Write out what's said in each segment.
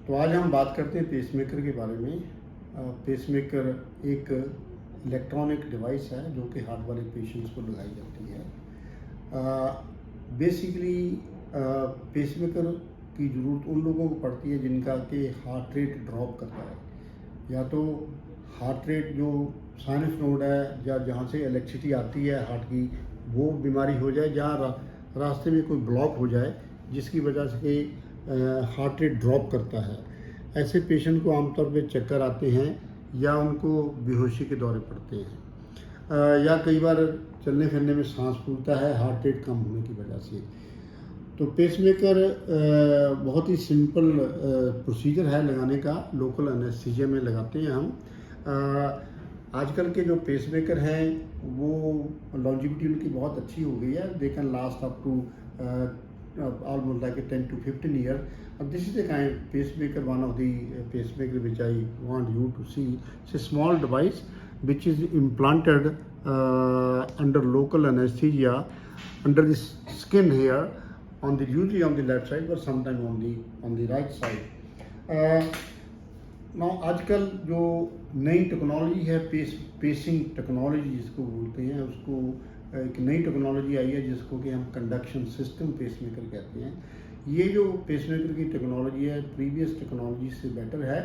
तो आज हम बात करते हैं पेसमेकर के बारे में। पेसमेकर एक इलेक्ट्रॉनिक डिवाइस है जो कि हार्ट वाले पेशेंट्स को लगाई जाती है। बेसिकली पेसमेकर की ज़रूरत उन लोगों को पड़ती है जिनका कि हार्ट रेट ड्रॉप करता है, या तो हार्ट रेट जो साइनस नोड है या जहाँ से इलेक्ट्रिसिटी आती है हार्ट की, वो बीमारी हो जाए, जहाँ रास्ते में कोई ब्लॉक हो जाए जिसकी वजह से हार्ट रेट ड्रॉप करता है। ऐसे पेशेंट को आमतौर पे चक्कर आते हैं या उनको बेहोशी के दौरे पड़ते हैं, या कई बार चलने फिरने में सांस फूलता है हार्ट रेट कम होने की वजह से। तो पेसमेकर बहुत ही सिंपल प्रोसीजर है लगाने का। लोकल एनेस्थीसिया में लगाते हैं हम। आजकल के जो पेसमेकर हैं वो लॉन्जिविटी उनकी बहुत अच्छी हो गई है। They can last up to almost like 10 to 15 years. And this is the kind of pacemaker, one of the pacemaker which I want you to see. It's a small device which is implanted under local anesthesia under the skin here, on the usually on the left side, but sometimes on the right side. Now आजकल जो नई technology है pacing technology जिसको बोलते हैं, उसको एक नई टेक्नोलॉजी आई है जिसको कि हम कंडक्शन सिस्टम पेसमेकर कहते हैं। ये जो पेसमेकर की टेक्नोलॉजी है प्रीवियस टेक्नोलॉजी से बेटर है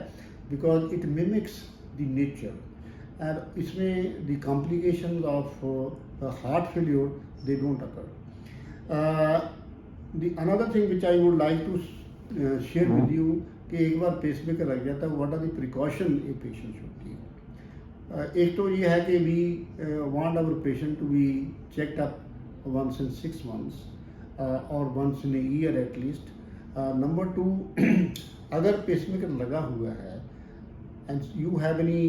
because it mimics the nature and इसमें the complications of heart failure they don't occur. The another thing which I would like to share with you कि एक बार पेसमेकर लग जाता है, what are the precaution a patient should take. एक तो ये है कि we want our patient to be checked up once in 6 months or once in a year at least. Number 2, अगर पेसमेकर लगा हुआ है एंड यू हैव एनी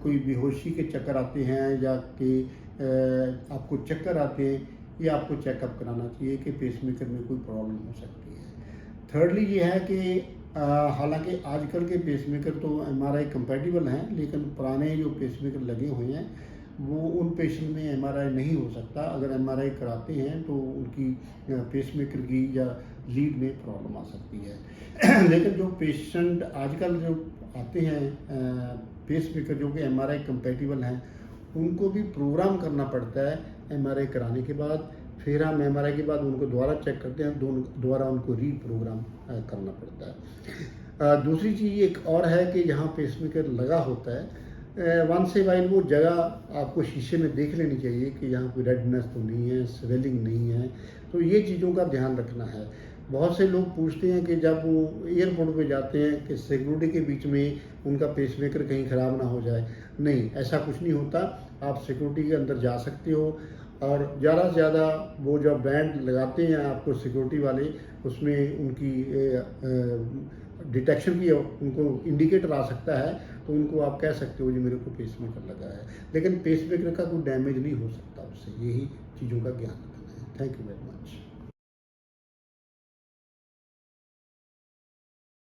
कोई बेहोशी के चक्कर आते हैं या कि आपको चक्कर आते हैं, ये आपको चेकअप कराना चाहिए कि पेसमेकर में कोई प्रॉब्लम हो सकती है। थर्डली ये है कि हालांकि आजकल के पेसमेकर तो एमआरआई कंपैटिबल हैं, लेकिन पुराने जो पेसमेकर लगे हुए हैं वो उन पेशेंट में एमआरआई नहीं हो सकता। अगर एमआरआई कराते हैं तो उनकी पेसमेकर की या लीड में प्रॉब्लम आ सकती है। लेकिन जो पेशेंट आजकल जो आते हैं पेसमेकर जो कि एमआरआई कंपैटिबल हैं, उनको भी प्रोग्राम करना पड़ता है एमआरआई कराने के बाद। फिर हम एमआरआई के बाद उनको दोबारा चेक करते हैं, दोबारा उनको रीप्रोग्राम करना पड़ता है। दूसरी चीज़ एक और है कि जहाँ पेसमेकर लगा होता है वन से वाइल वो जगह आपको शीशे में देख लेनी चाहिए कि यहाँ कोई रेडनेस तो नहीं है, स्वेलिंग नहीं है। तो ये चीज़ों का ध्यान रखना है। बहुत से लोग पूछते हैं कि जब वो एयरपोर्ट पे जाते हैं कि सिक्योरिटी के बीच में उनका पेसमेकर कहीं ख़राब ना हो जाए। नहीं, ऐसा कुछ नहीं होता। आप सिक्योरिटी के अंदर जा सकते हो और ज़्यादा से ज़्यादा वो जो बैंड लगाते हैं आपको सिक्योरिटी वाले, उसमें उनकी डिटेक्शन की उनको इंडिकेटर आ सकता है, तो उनको आप कह सकते हो जी मेरे को पेसमेकर लगा है। लेकिन पेसमेकर का कोई डैमेज नहीं हो सकता उससे। यही चीज़ों का ज्ञान रखना है। Thank you very much.